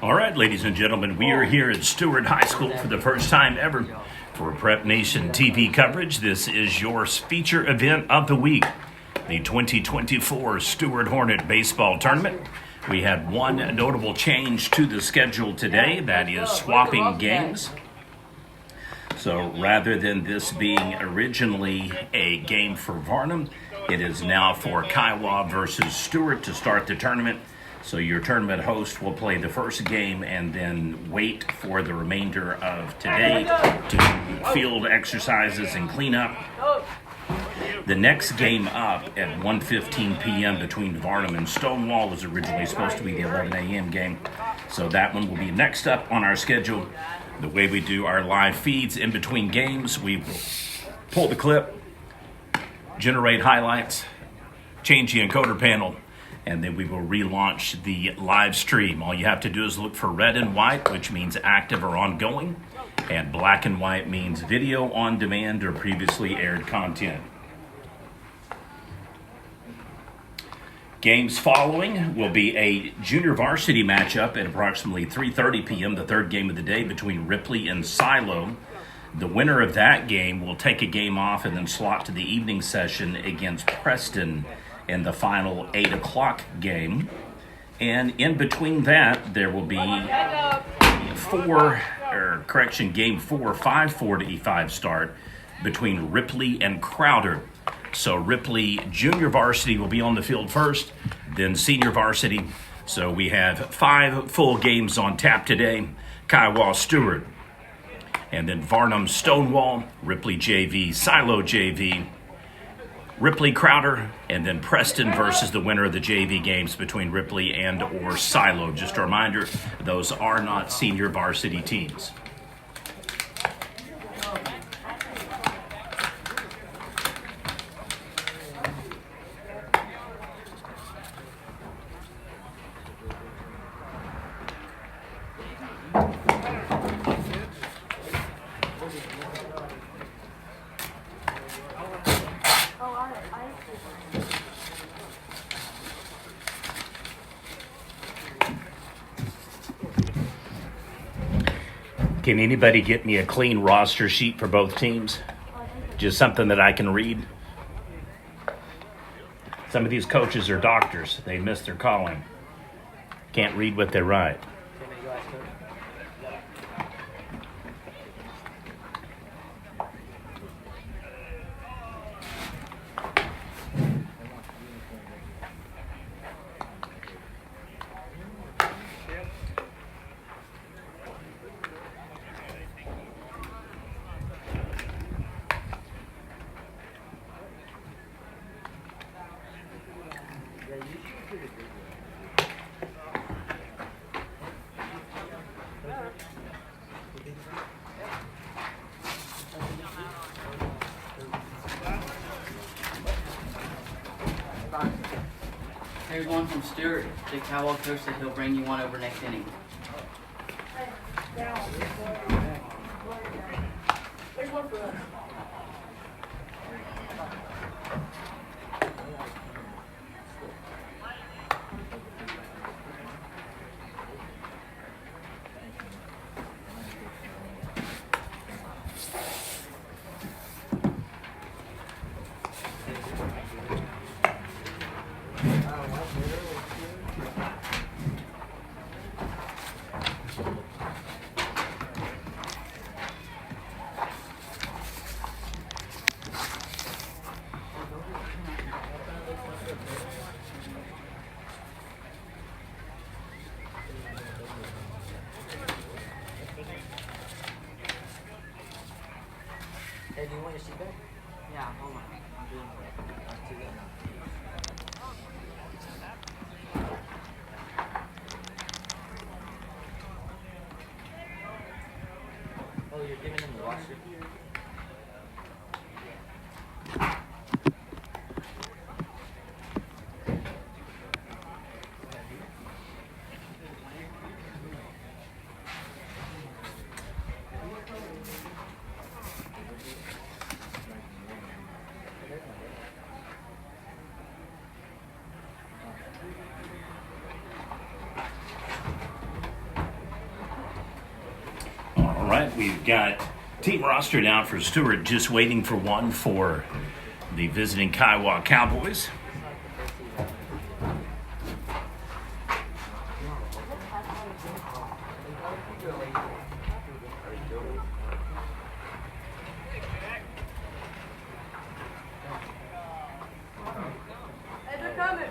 All right, ladies and gentlemen, we are here at Stuart High School for the first time ever for Prep Nation TV coverage. This is your feature event of the week, the 2024 Stuart Hornet Baseball Tournament. We had one notable change to the schedule today, that is swapping games. So rather than this being originally a game for Varnum, it is now for Kiowa versus Stuart to start the tournament. So your tournament host will play the first game and then wait for the remainder of today to field exercises and clean up. The next game up at 1:15 p.m. between Varnum and Stonewall was originally supposed to be the 11 a.m. game. So that one will be next up on our schedule. The way we do our live feeds in between games, we will pull the clip, generate highlights, change the encoder panel, and then we will relaunch the live stream. All you have to do is look for red and white, which means active or ongoing, and black and white means video on demand or previously aired content. Games following will be a junior varsity matchup at approximately 3:30 p.m., the third game of the day between Ripley and Silo. The winner of that game will take a game off and then slot to the evening session against Preston in the final 8 o'clock game. And in between that, there will be game 4, 5:45 start between Ripley and Crowder. So Ripley junior varsity will be on the field first, then senior varsity. So we have 5 full games on tap today. Kiowa Stuart, and then Varnum Stonewall, Ripley JV, Silo JV, Ripley Crowder, and then Preston versus the winner of the JV games between Ripley and or Silo. Just a reminder, those are not senior varsity teams. Can anybody get me a clean roster sheet for both teams? Just something that I can read. Some of these coaches are doctors. They miss their calling. Can't read what they write. Here's one from Stuart. The Kiowa coach said he'll bring you one over next inning. There's one for us. Hey, do you want your seat back? Yeah, hold on. I'm doing it. That's too good. Oh, you're giving him the washer? All right, we've got team roster down for Stuart, just waiting for one for the visiting Kiowa Cowboys. Hey, they're coming.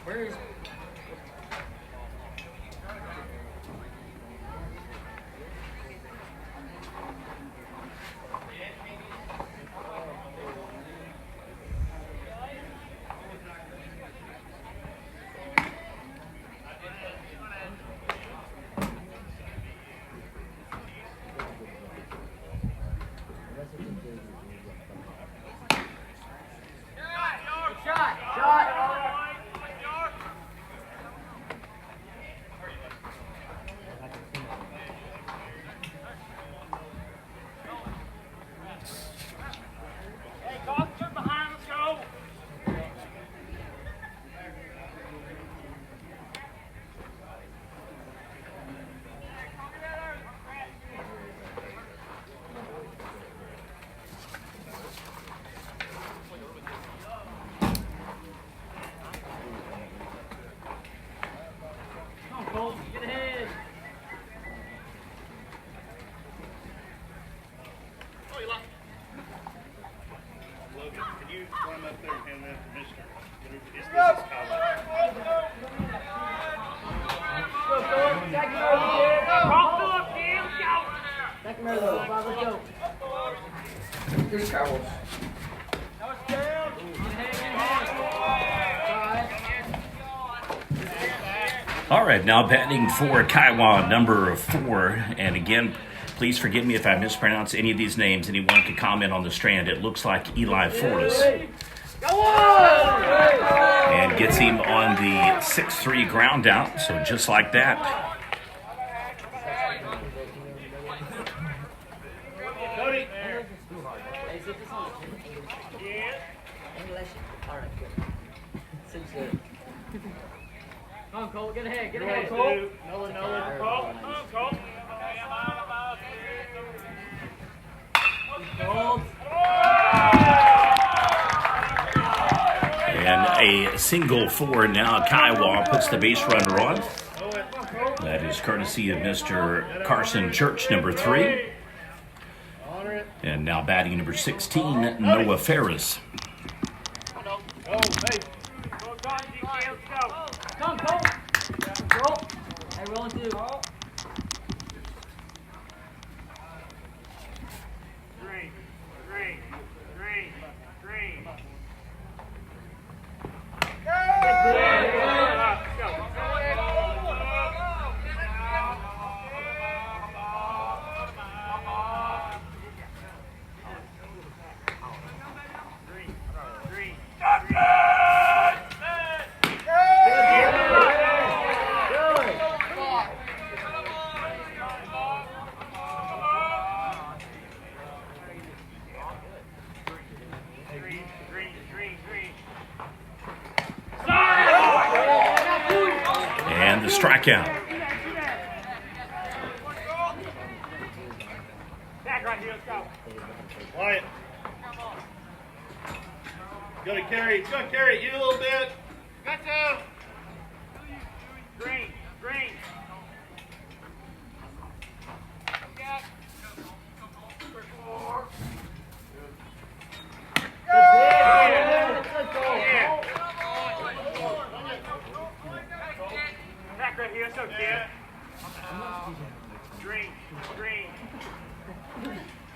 Where is Get ahead. Logan, can you run up there and hand that to Mister? This is Kyle. Here's Carlos. All right, now batting for Kiowa, number 4. And again, please forgive me if I mispronounce any of these names. Anyone can comment on the strand. It looks like Eli Fortas. And gets him on the 6-3 ground out. So just like that. Cody. Hey, is it this on English? Alright, good. Seems good. Come on, Cole. Get ahead. Get One, ahead. two. Noah. Cole. Cole. And a single for now. Kiowa puts the base runner on. That is courtesy of Mr. Carson Church, number 3. And now batting number 16, Noah Ferris. Oh, hey. Come, go. Roll. Hey, rolling two. And the strikeout. Wyatt. Gonna carry it you a little bit. Gotcha. Green. Back right here, so kid. Green.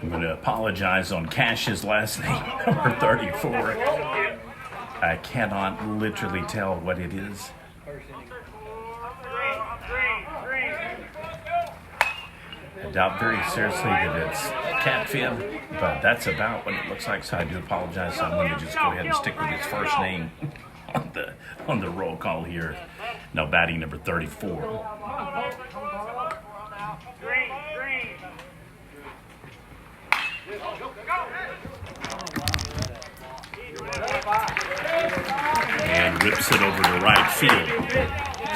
I'm going to apologize on Cash's last name, number 34. I cannot literally tell what it is. I doubt very seriously that it's catfib, but that's about what it looks like, so I do apologize. So I'm going to just go ahead and stick with his first name on the roll call here. Now batting number 34. And rips it over to right field.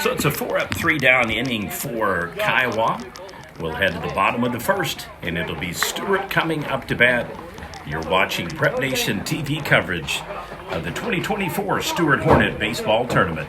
So it's a 4-up, 3-down inning for Kiowa. We'll head to the bottom of the first, and it'll be Stuart coming up to bat. You're watching Prep Nation TV coverage of the 2024 Stuart Hornet Baseball Tournament.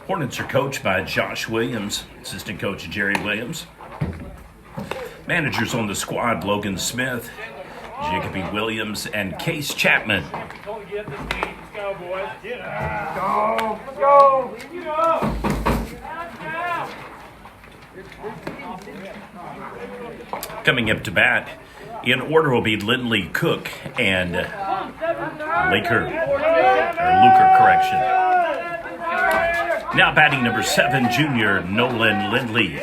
Hornets are coached by Josh Williams, assistant coach Jerry Williams. Managers on the squad, Logan Smith, Jacoby Williams, and Case Chapman. Don't get this game. Let's go, boys. Get out. Let's go. Get up. Coming up to bat, in order will be Lindley Cook and Luker, correction. Now batting number 7, junior Nolan Lindley.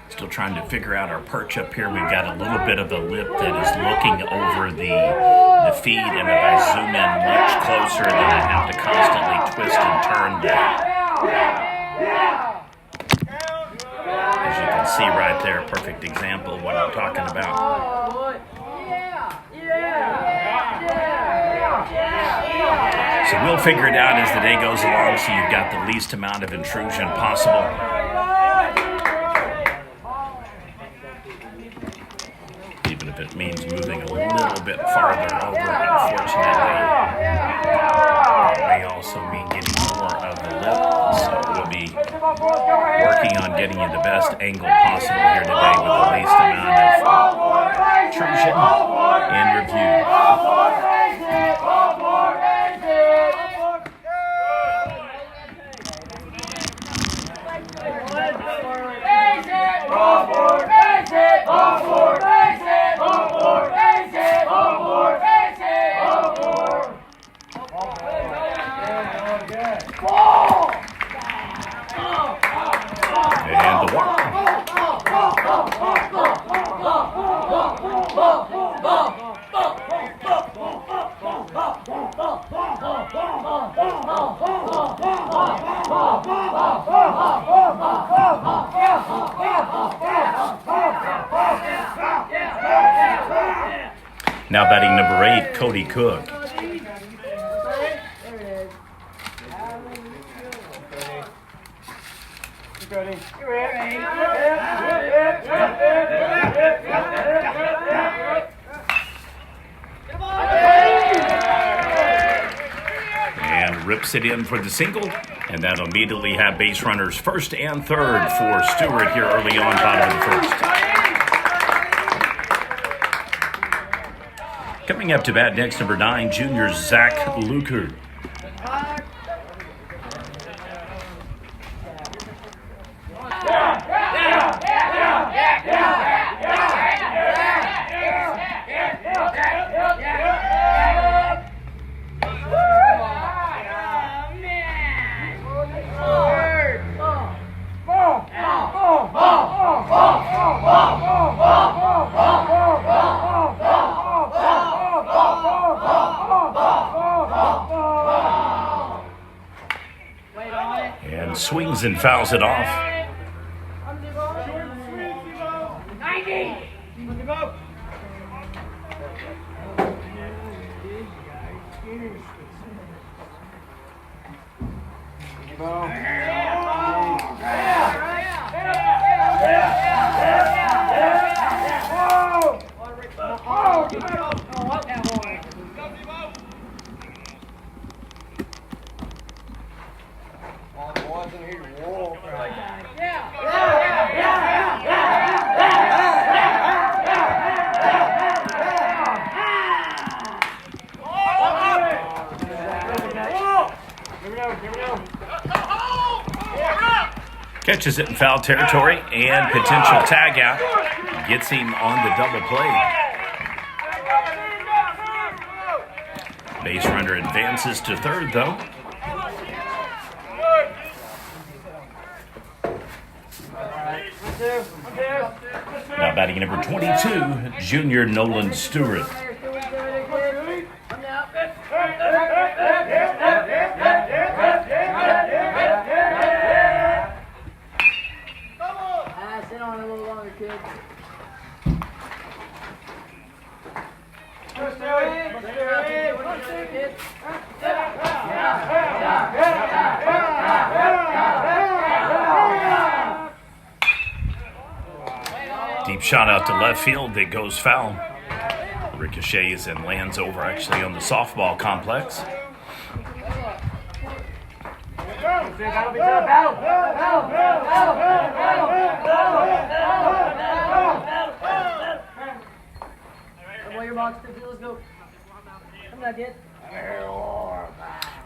Still trying to figure out our perch up here. We've got a little bit of a lip that is looking over the feed, and if I zoom in much closer, then I have to constantly twist and turn that. As you can see right there, perfect example of what I'm talking about. So we'll figure it out as the day goes along, so you've got the least amount of intrusion possible. bit farther over, unfortunately. May also mean getting more of the lip, so we'll be working on getting you the best angle possible here today with the least amount of intrusion in your view. And the walk. Now batting number 8, Cody Cook. And rips it in for the single, and that'll immediately have base runners first and third for Stuart here early on, bottom of the first. Coming up to bat next, number 9, junior Zach Luker. And swings and fouls it off. Catches it in foul territory and potential tag out. Gets him on the double play. Base runner advances to third, though. Now batting number 22, junior Nolan Stuart. Sit on a little longer, kid. Deep shot out to left field that goes foul. Ricochets and lands over actually on the softball complex.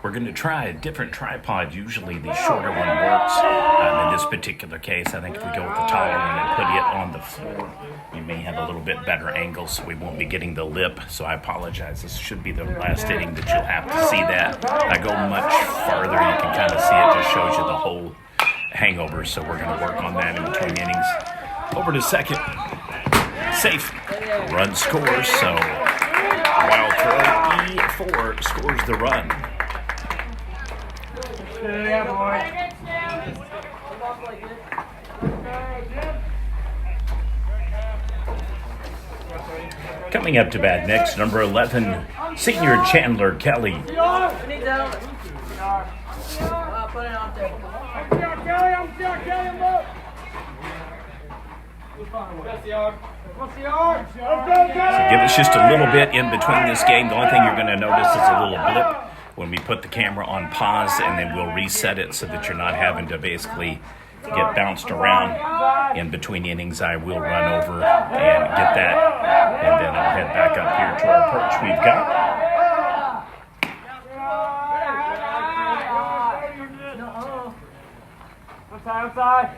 We're going to try a different tripod. Usually the shorter one works. In this particular case, I think if we go with the taller one and put it on the floor, we may have a little bit better angle, so we won't be getting the lip. So I apologize. This should be the last inning that you'll have to see that. If I go much farther, you can kind of see it. Just shows you the whole hangover. So we're going to work on that in between innings. Over to second. Safe. Run scores. So wild throw. E4 scores the run. Yeah, boy. Coming up to bat next, number 11, senior Chandler Kelly. Put it on there. That's the yard. What's the yard? So give us just a little bit in between this game. The only thing you're going to notice is a little blip when we put the camera on pause, and then we'll reset it so that you're not having to basically get bounced around in between innings. I will run over and get that, and then I'll head back up here to our perch we've got. Outside.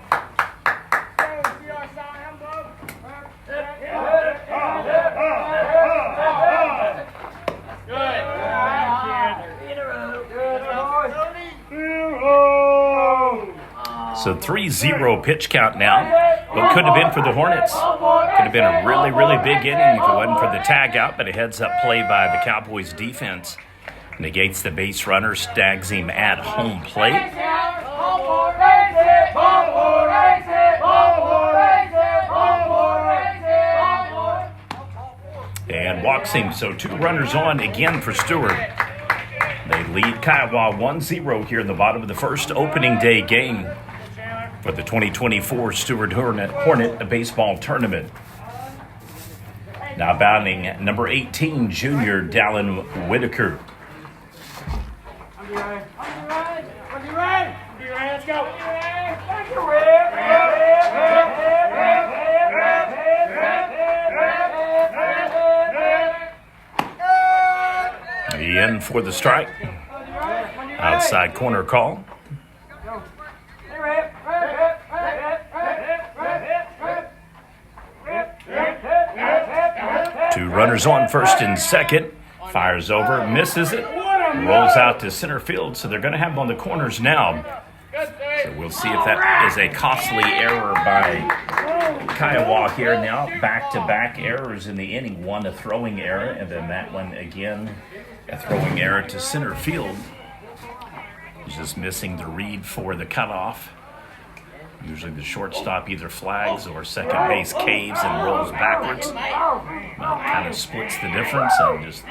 So 3-0 pitch count now. What could have been for the Hornets? Could have been a really, really big inning if it wasn't for the tag out, but a heads-up play by the Cowboys defense negates the base runner, stags him at home plate. And walks him, so 2 runners on again for Stuart. They lead Kiowa 1-0 here in the bottom of the first opening day game for the 2024 Stuart Hornet baseball tournament. Now batting number 18, junior Dallin Whitaker. Let's go. In for the strike. Outside corner call. 2 runners on, first and second. Fires over, misses it. Rolls out to center field, so they're going to have him on the corners now. So we'll see if that is a costly error by Kiowa here now. Back-to-back errors in the inning. One a throwing error, and then that one again a throwing error to center field. He's just missing the read for the cutoff. Usually the shortstop either flags or second base caves and rolls backwards. Kind of splits the difference and just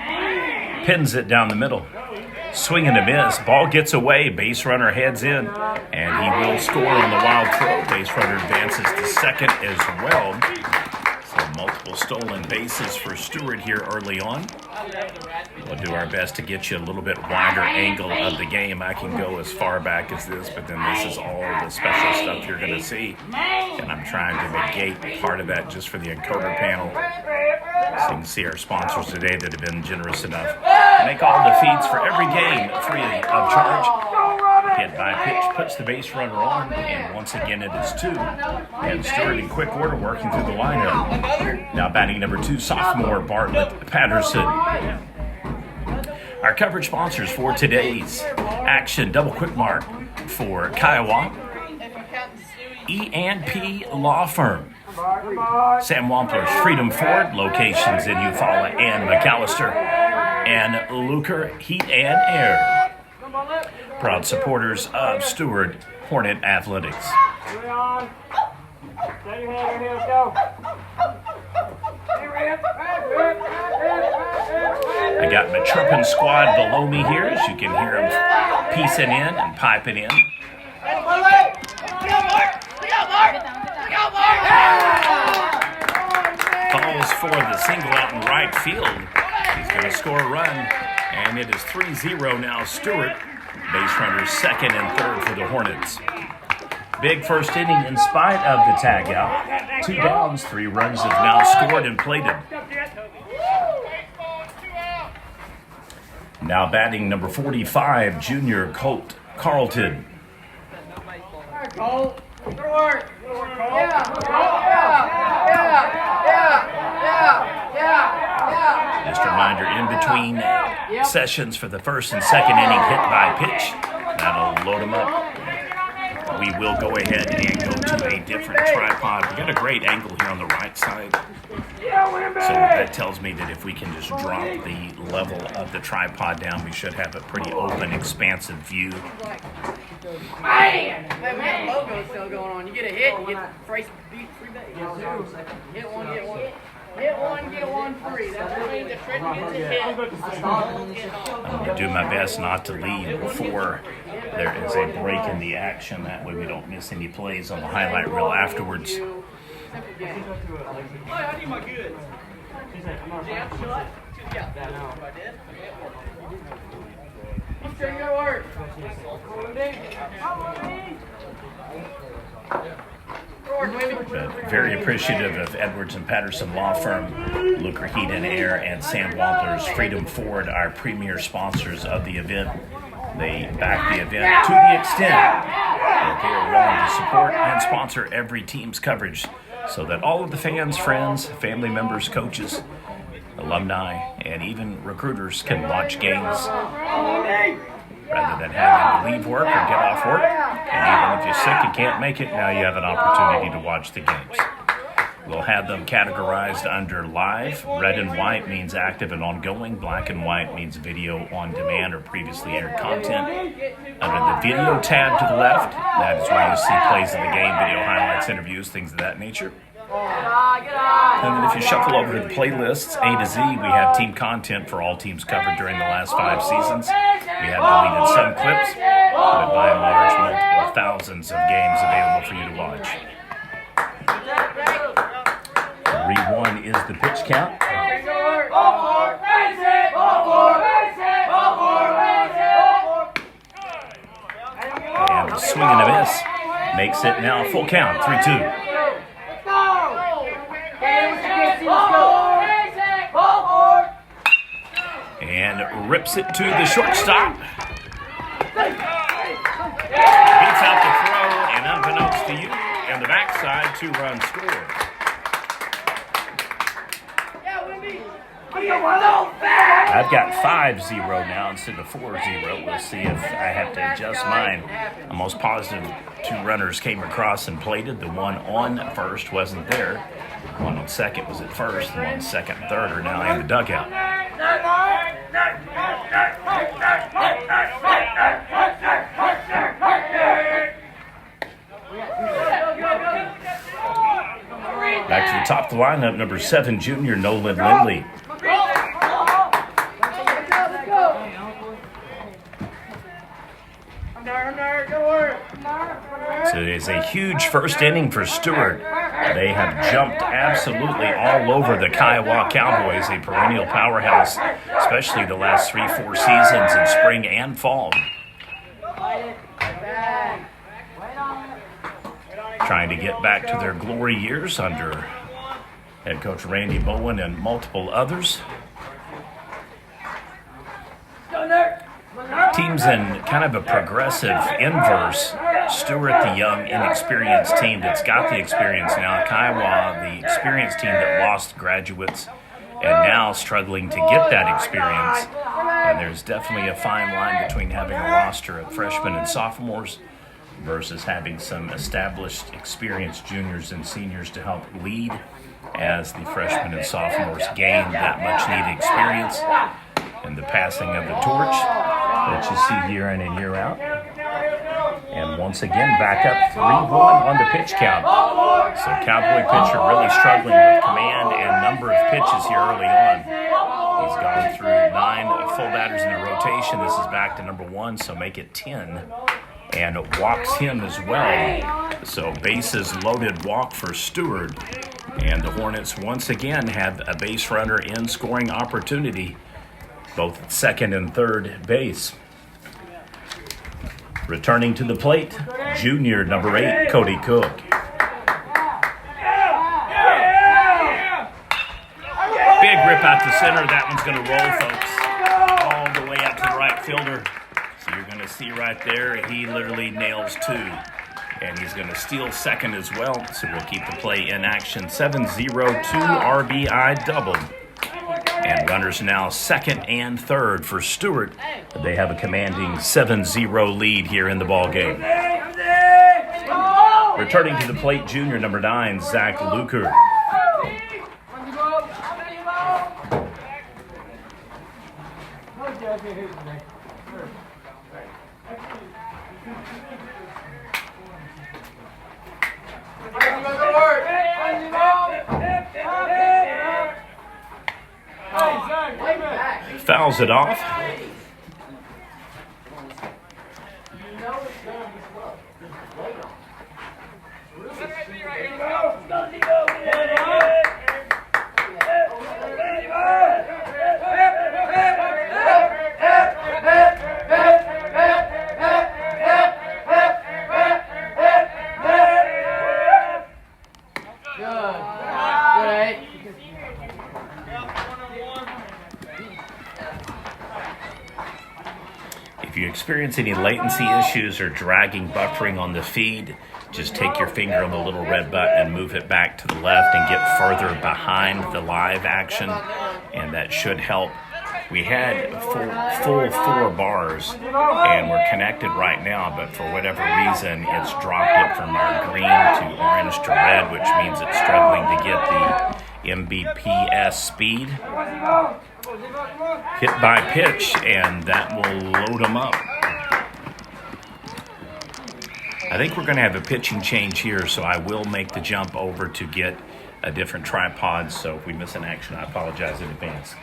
pins it down the middle. Swing and a miss. Ball gets away. Base runner heads in, and he will score on the wild throw. Base runner advances to second as well. So multiple stolen bases for Stuart here early on. We'll do our best to get you a little bit wider angle of the game. I can go as far back as this, but then this is all the special stuff you're going to see. And I'm trying to negate part of that just for the encoder panel. So you can see our sponsors today that have been generous enough to make all the feeds for every game free of charge. Hit by pitch, puts the base runner on, and once again it is 2. And Stuart in quick order working through the lineup. Now batting number 2, sophomore Bartlett Patterson. Our coverage sponsors for today's action, double quick mark for Kiowa, E&P Law Firm, Sam Wampler's Freedom Ford, locations in Eufaula and McAllister, and Luker Heat and Air, proud supporters of Stuart Hornet Athletics. I got my chirping squad below me here, as you can hear them piecing in and piping in. Falls for the single out in right field. He's going to score a run, and it is 3-0 now. Stuart, base runners second and third for the Hornets. Big first inning in spite of the tag out. 2 downs, 3 runs have now scored and plated. Now batting number 45, junior Colt Carlton. Colt. Good work. Just a reminder, in between sessions for the first and second inning, hit by pitch. That'll load them up. We will go ahead and go to a different tripod. We got a great angle here on the right side. So that tells me that if we can just drop the level of the tripod down, we should have a pretty open, expansive view. Man, that logo's still going on. You get a hit, you get free base. Hit one, get one. Hit one, get one free. That's what means the trick gets a hit. I'm going to do my best not to leave before there is a break in the action. That way we don't miss any plays on the highlight reel afterwards. simple game. I need my goods. Jam shot. Yeah. I did. Keep sure you gotta work. Very appreciative of Edwards and Patterson Law Firm, Lucre Heat and Air, and Sam Walters Freedom Ford, our premier sponsors of the event. They back the event to the extent that they are willing to support and sponsor every team's coverage so that all of the fans, friends, family members, coaches, alumni, and even recruiters can watch games rather than having to leave work or get off work. And even if you're sick and can't make it, now you have an opportunity to watch the games. We'll have them categorized under live. Red and white means active and ongoing. Black and white means video on demand or previously aired content. Under the video tab to the left, that is where you see plays of the game, video highlights, interviews, things of that nature. And then if you shuffle over to the playlists, A to Z, we have team content for all teams covered during the last 5 seasons. We have deleted some clips, but by and large, multiple thousands of games available for you to watch. 3-1 is the pitch count. And the swing and a miss makes it now a full count, 3-2. And rips it to the shortstop. Beats out the throw, and unbeknownst to you, and the backside, 2-run score. I've got 5-0 now instead of 4-0. We'll see if I have to adjust mine. I'm most positive 2 runners came across and plated. The one on first wasn't there. The one on second was at first. The one second and third are now in the dugout. Back to the top of the lineup, number 7, junior Nolan Lindley. So it is a huge first inning for Stuart. They have jumped absolutely all over the Kiowa Cowboys, a perennial powerhouse, especially the last 3-4 seasons in spring and fall. Trying to get back to their glory years under head coach Randy Bowen and multiple others. Teams in kind of a progressive inverse. Stuart, the young, inexperienced team that's got the experience now. Kiowa, the experienced team that lost graduates and now struggling to get that experience. And there's definitely a fine line between having a roster of freshmen and sophomores versus having some established, experienced juniors and seniors to help lead as the freshmen and sophomores gain that much needed experience and the passing of the torch that you see year in and year out. And once again, back up 3-1 on the pitch count. So Cowboy pitcher really struggling with command and number of pitches here early on. He's gone through 9 full batters in the rotation. This is back to number 1, so make it 10. And walks him as well. So bases loaded walk for Stuart. And the Hornets once again have a base runner in scoring opportunity, both at second and third base. Returning to the plate, junior number 8, Cody Cook. Big rip out to center. That one's going to roll, folks, all the way out to the right fielder. So you're going to see right there, he literally nails 2. And he's going to steal second as well. So we'll keep the play in action. 7-0, 2 RBI double. And runners now second and third for Stuart. They have a commanding 7-0 lead here in the ball game. Returning to the plate, junior number 9, Zach Luker. Fouls it off. Good. Good. If you experience any latency issues or dragging buffering on the feed, just take your finger on the little red button and move it back to the left and get further behind the live action, and that should help. We had full 4 bars, and we're connected right now, but for whatever reason, it's dropped it from our green to orange to red, which means it's struggling to get the Mbps speed. Hit by pitch, and that will load them up. I think we're going to have a pitching change here, so I will make the jump over to get a different tripod. So if we miss an action, I apologize in advance.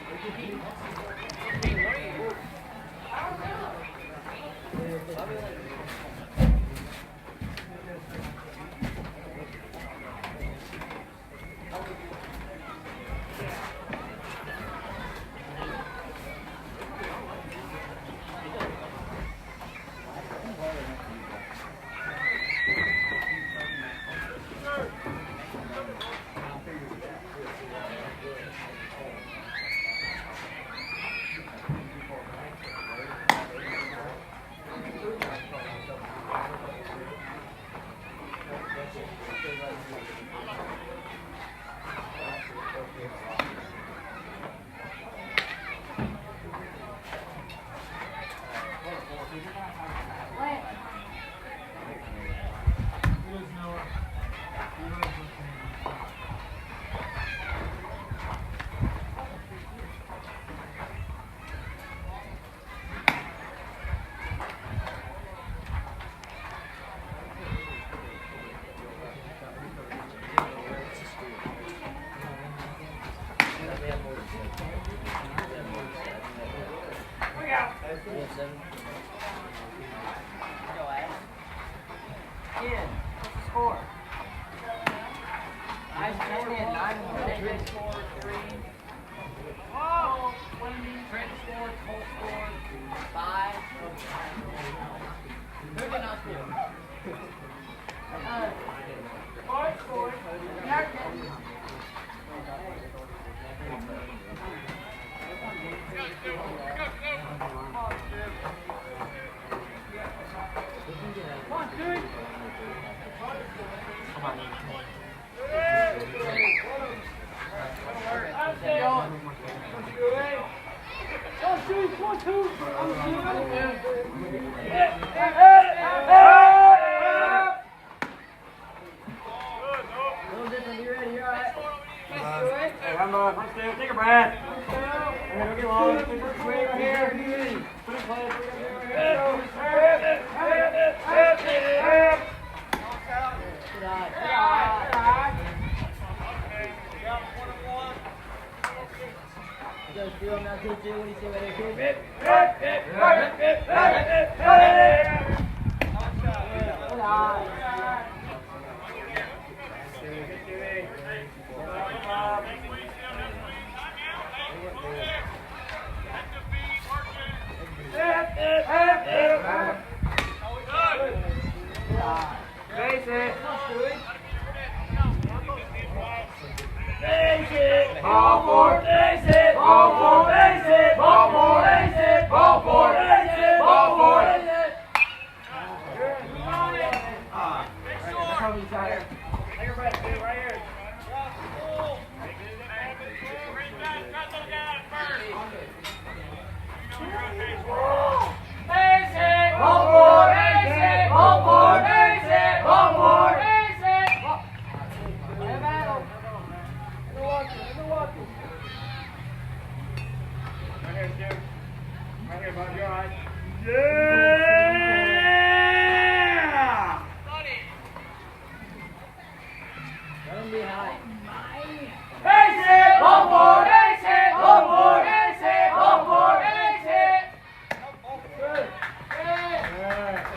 Take a breath. Don't get long. Swing right here. Just feel him now, too. What do you say right here, Base it. Base it. Ball four. Base it. Ball four. Base it. Ball four. Base it. Ball four. Base it. Ball four. Take a breath, dude. Right here. Base it. Ball four. Base it. Ball four. Base it. Ball four. Base it. Right here, Stuart. Right here, bud. You're all right. Yeah! Let him be high. Base it! Ball four! Base it! Ball four! Base it! Ball four! Base it! Good. Yeah!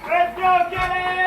Let's go, Kelly!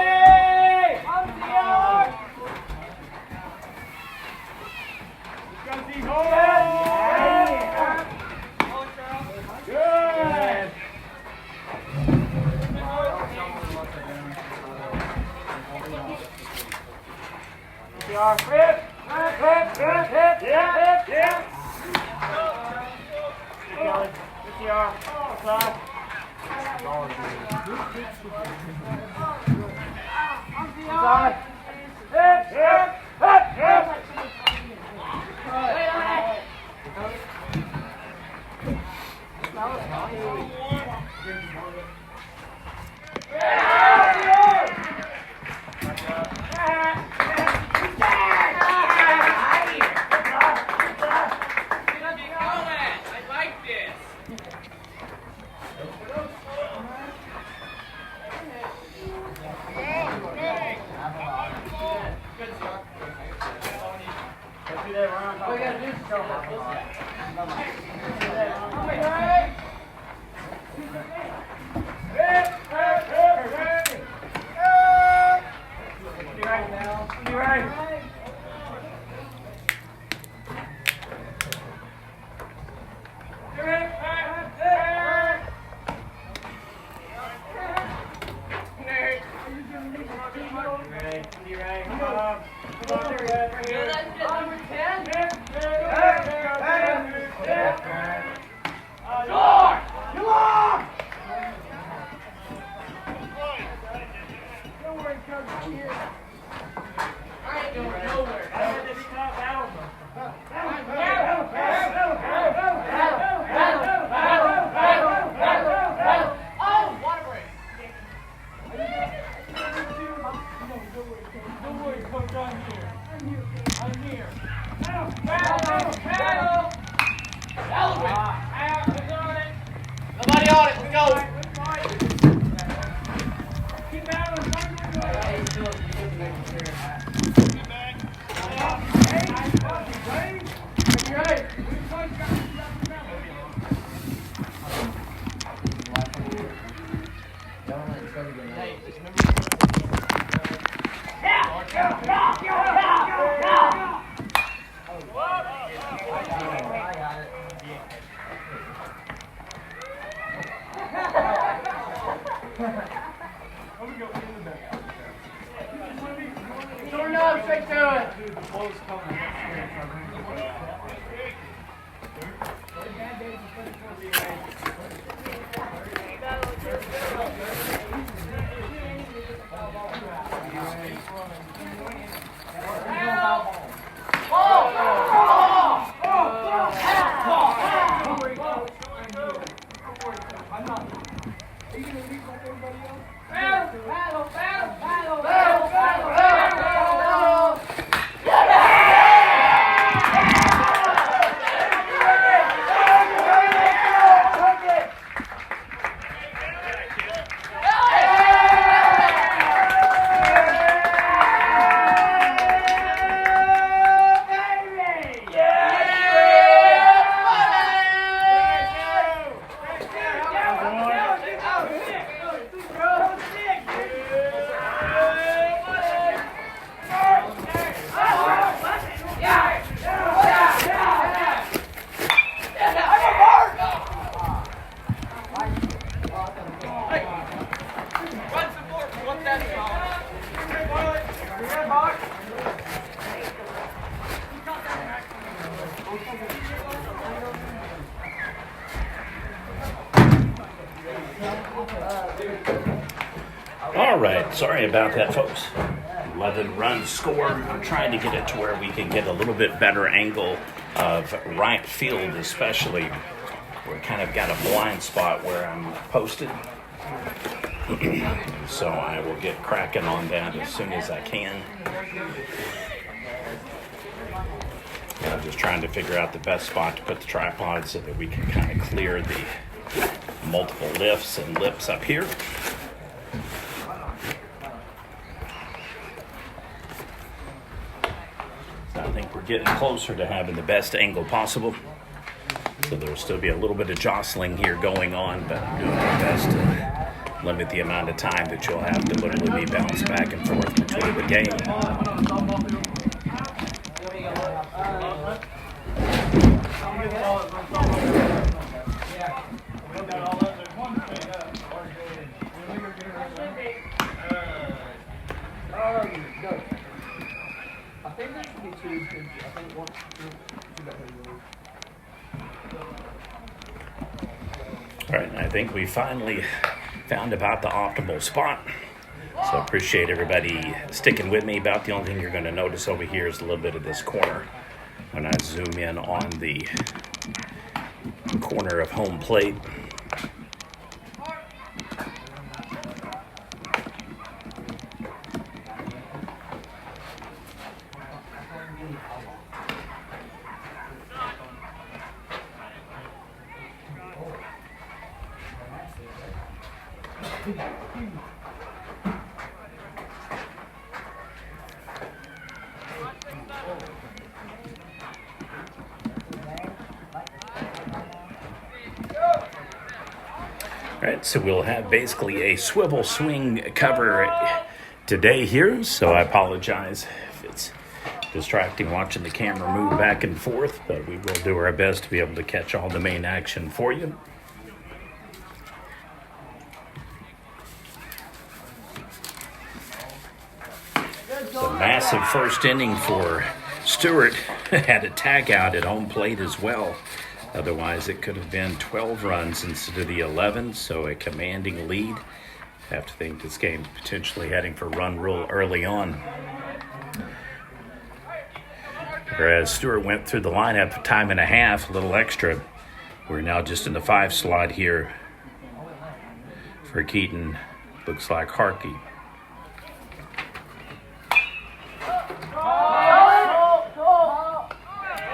Nobody on it. Let's go. Turn up, straight to it. All right, sorry about that, folks. 11-run score. I'm trying to get it to where we can get a little bit better angle of right field, especially. We kind of got a blind spot where I'm posted. So I will get cracking on that as soon as I can. And I'm just trying to figure out the best spot to put the tripod so that we can kind of clear the multiple lifts and lips up here. So I think we're getting closer to having the best angle possible. So there'll still be a little bit of jostling here going on, but I'm doing my best to limit the amount of time that you'll have to literally be bounced back and forth between the game. Go. I think there should be two, because I think one, two better than you. All right, I think we finally found about the optimal spot. So appreciate everybody sticking with me. About the only thing you're going to notice over here is a little bit of this corner when I zoom in on the corner of home plate. All right, so we'll have basically a swivel swing cover today here, so I apologize if it's distracting watching the camera move back and forth, but we will do our best to be able to catch all the main action for you. So massive first inning for Stuart. Had a tag out at home plate as well. Otherwise, it could have been 12 runs instead of the 11, so a commanding lead. Have to think this game potentially heading for run rule early on. Whereas Stuart went through the lineup time and a half, a little extra. We're now just in the 5 slot here for Keaton. Looks like Harkey.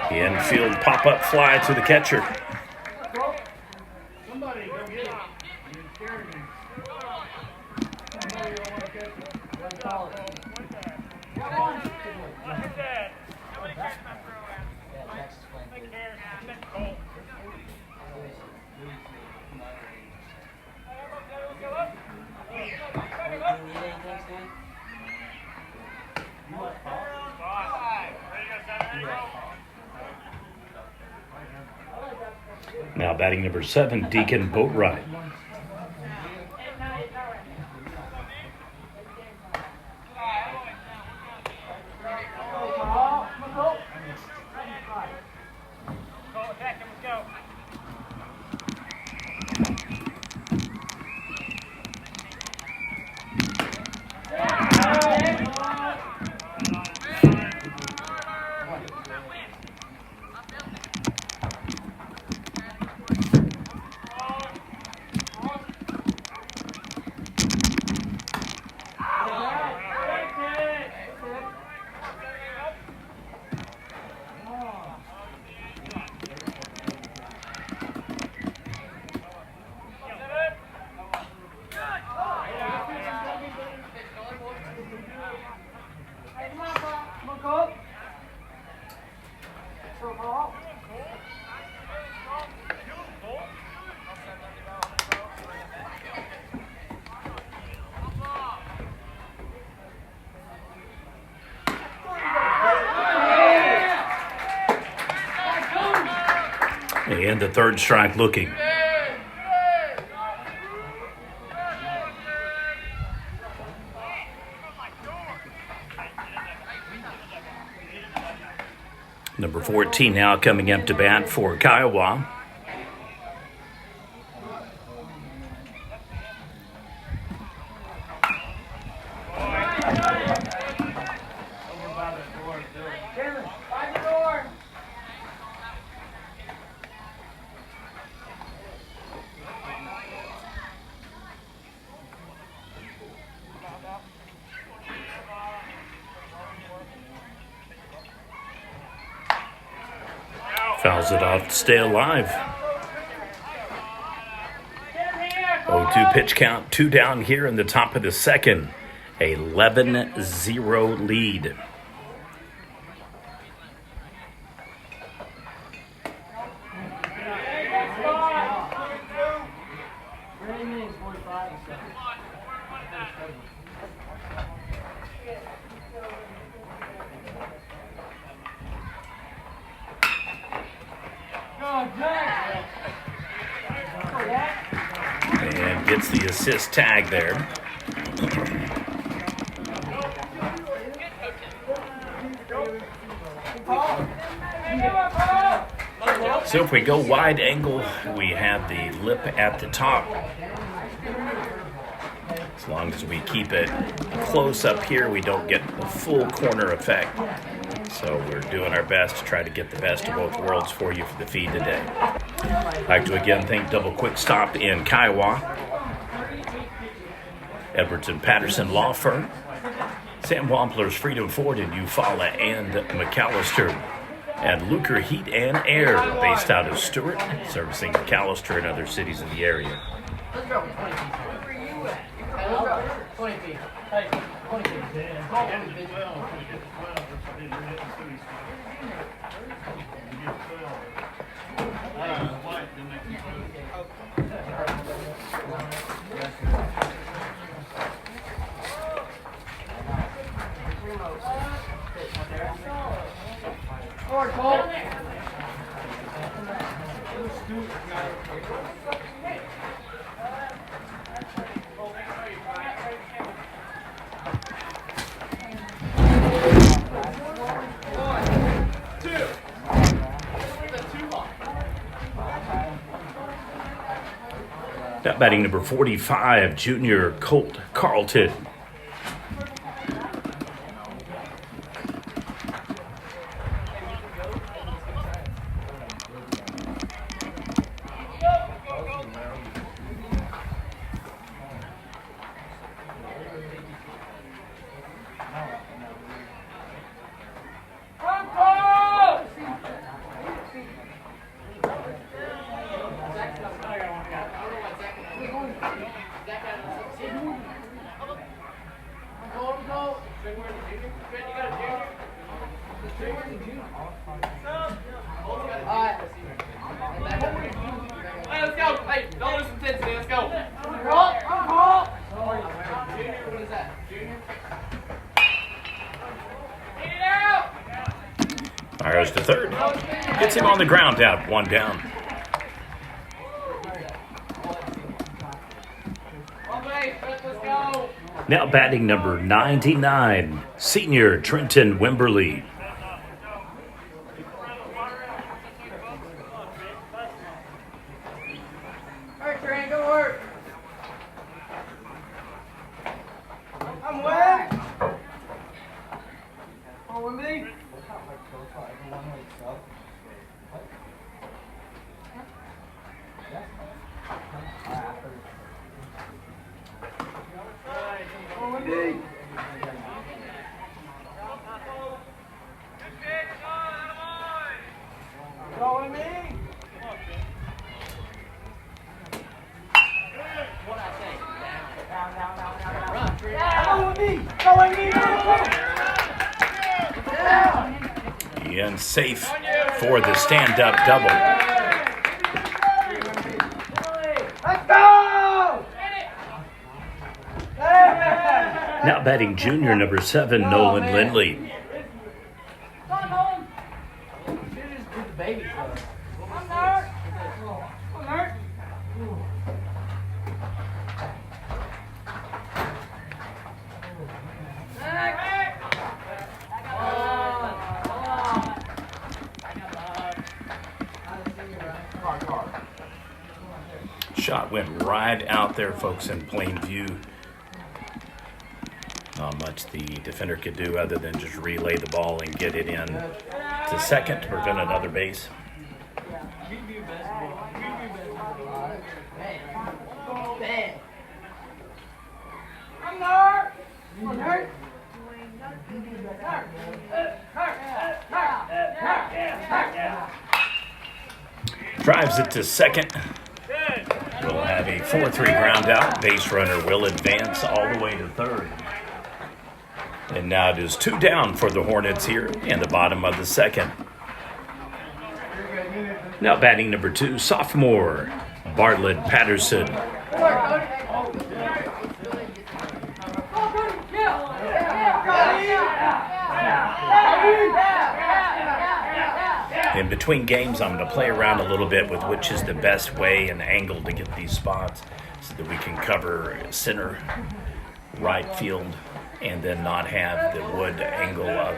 The infield pop-up fly to the catcher. Somebody go get it. You're scaring me. Somebody go want to catch it. Now batting number 7, Deacon Boatwright. And the third strike looking. Number 14 now coming up to bat for Kiowa. Fouls it off to stay alive. 0-2 pitch count, 2 down here in the top of the second. 11-0 lead. And gets the assist tag there. So if we go wide angle, we have the lip at the top. As long as we keep it close up here, we don't get the full corner effect. So we're doing our best to try to get the best of both worlds for you for the feed today. I'd like to again thank Double Quick Stop in Kiowa, Edwards and Patterson Law Firm, Sam Wampler's Freedom Ford in Eufaula and McAllister, and Luker Heat and Air, based out of Stuart, servicing McAllister and other cities in the area. Let's go 20 feet. Where you at? Hey, let's go 20 feet. Hey, 20 feet. Forward, Cole. Now batting number 45, junior Colt Carlton. Hey, let's go. Hey, don't lose intensity. Let's go. Junior, what is that? Junior? Get it out! Fires to third. Gets him on the ground out, one down. Let's go. Now batting number 99, senior Trenton Wimberly. All right, Trent, go work. I'm wet. On with me. On with me. Go with me. What I say? Run, Trent. Go with me. Go with me. And safe for the stand-up double. Let's go! Now batting junior number 7, Nolan Lindley. Come on, Nolan. Just do the baby stuff. I'm hurt. I'm hurt. Shot went right out there, folks, in plain view. Not much the defender could do other than just relay the ball and get it in to second to prevent another base. I'm hurt. I'm hurt. Drives it to second. We'll have a 4-3 ground out. Base runner will advance all the way to third. And now it is 2 down for the Hornets here in the bottom of the second. Now batting number 2, sophomore Bartlett Patterson. In between games, I'm going to play around a little bit with which is the best way and angle to get these spots so that we can cover center, right field, and then not have the wood angle of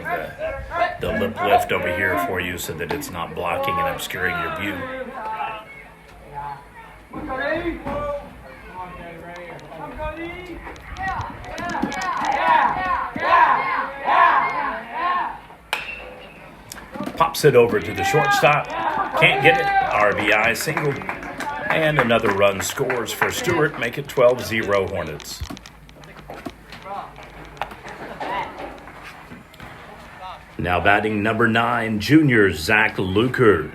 the lip lift over here for you so that it's not blocking and obscuring your view. Pops it over to the shortstop. Can't get it. RBI single. And another run scores for Stuart. Make it 12-0 Hornets. Now batting number 9, junior Zach Luker.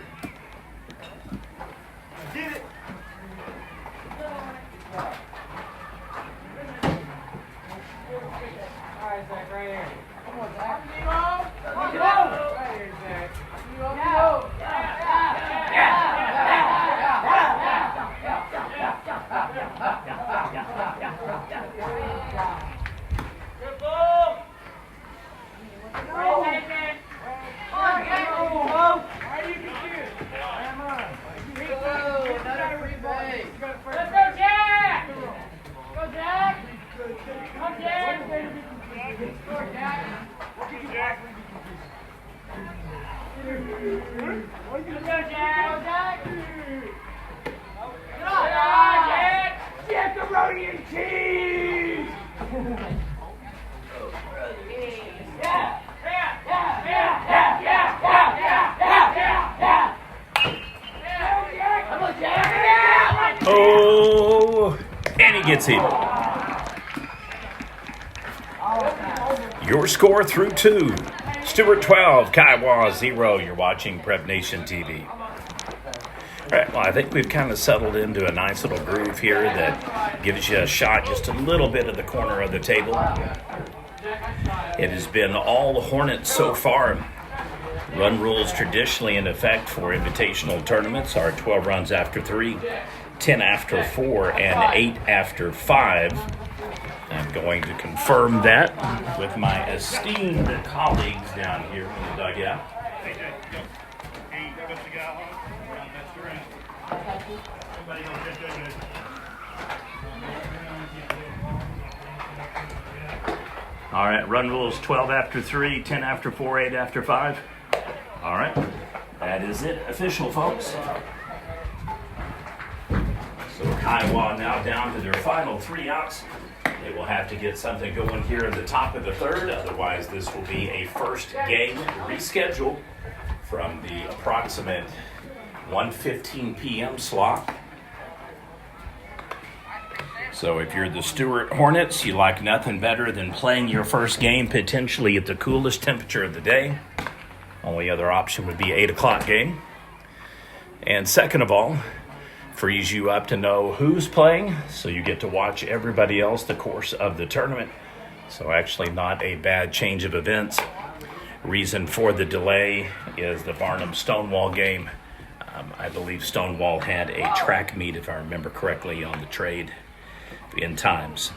Oh, and he gets it. Your score through 2. Stuart 12, Kiowa 0. You're watching Prep Nation TV. All right, well, I think we've kind of settled into a nice little groove here that gives you a shot just a little bit of the corner of the table. It has been all Hornets so far. Run rules traditionally in effect for invitational tournaments are 12 runs after 3, 10 after 4, and 8 after 5. I'm going to confirm that with my esteemed colleagues down here in the dugout. All right, run rules 12 after 3, 10 after 4, 8 after 5. All right, that is it, official, folks. So Kiowa now down to their final 3 outs. They will have to get something going here in the top of the 3rd. Otherwise, this will be a first game rescheduled from the approximate 1:15 p.m. slot. So if you're the Stuart Hornets, you like nothing better than playing your first game potentially at the coolest temperature of the day. Only other option would be 8 o'clock game. And second of all, frees you up to know who's playing, so you get to watch everybody else the course of the tournament. So actually not a bad change of events. Reason for the delay is the Barnum-Stonewall game. I believe Stonewall had a track meet, if I remember correctly, on the trade in times.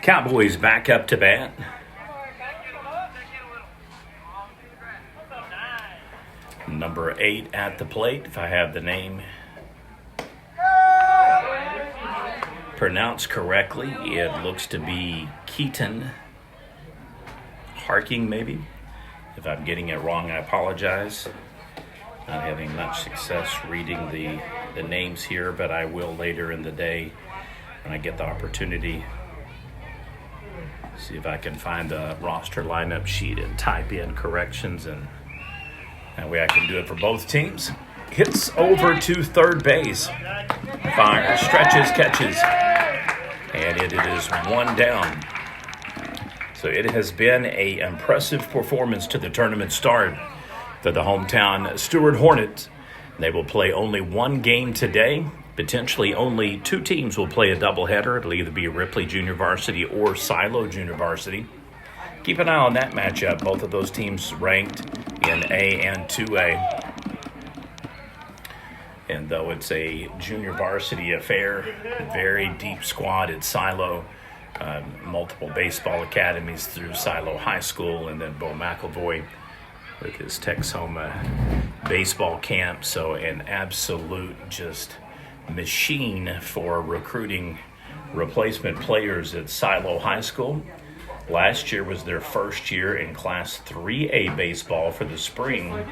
Cowboys back up to bat. Number 8 at the plate, if I have the name pronounced correctly. It looks to be Keaton Harking, maybe. If I'm getting it wrong, I apologize. Not having much success reading the names here, but I will later in the day when I get the opportunity. See if I can find the roster lineup sheet and type in corrections, and that way I can do it for both teams. Hits over to third base. Fires, stretches, catches. And it is 1 down. So So it has been an impressive performance to the tournament start for the hometown Stuart Hornets. They will play only one game today. Potentially only two teams will play a doubleheader. It'll either be Ripley Junior Varsity or Silo Junior Varsity. Keep an eye on that matchup. Both of those teams ranked in A and 2A. And though it's a junior varsity affair, very deep squad at Silo, multiple baseball academies through Silo High School, and then Bo McElvoy with his Texoma baseball camp. So an absolute just machine for recruiting replacement players at Silo High School. Last year was their first year in Class 3A baseball for the spring.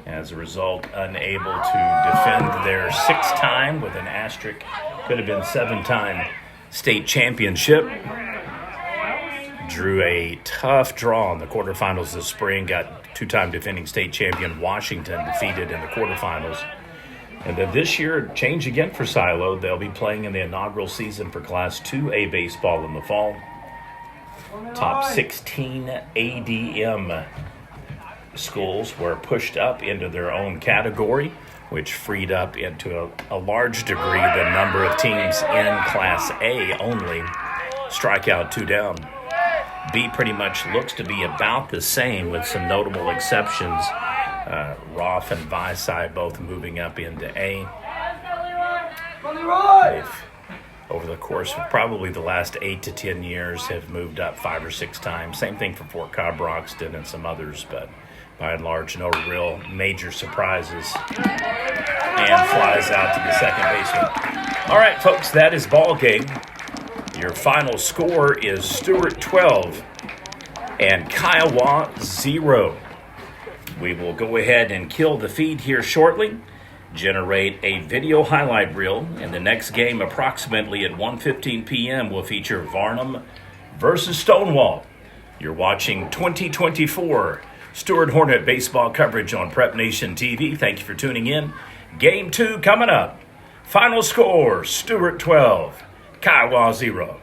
As a result, unable to defend their six-time, with an asterisk, could have been seven-time state championship. Drew a tough draw in the quarterfinals this spring, got two-time defending state champion Washington defeated in the quarterfinals. And then this year, change again for Silo. They'll be playing in the inaugural season for Class 2A baseball in the fall. Top 16 ADM schools were pushed up into their own category, which freed up into a large degree the number of teams in Class A only. Strikeout, two down. B pretty much looks to be about the same with some notable exceptions. Roth and Visai both moving up into A. They've, over the course of probably the last 8 to 10 years, have moved up 5 or 6 times. Same thing for Fort Cobb, Broxton, and some others, but by and large, no real major surprises. And flies out to the second baseman. All right, folks, that is ball game. Your final score is Stuart 12 and Kiowa 0. We will go ahead and kill the feed here shortly, generate a video highlight reel, and the next game approximately at 1:15 p.m. will feature Varnum versus Stonewall. You're watching 2024 Stuart Hornet baseball coverage on Prep Nation TV. Thank you for tuning in. Game 2 coming up. Final score, Stuart 12, Kiowa 0.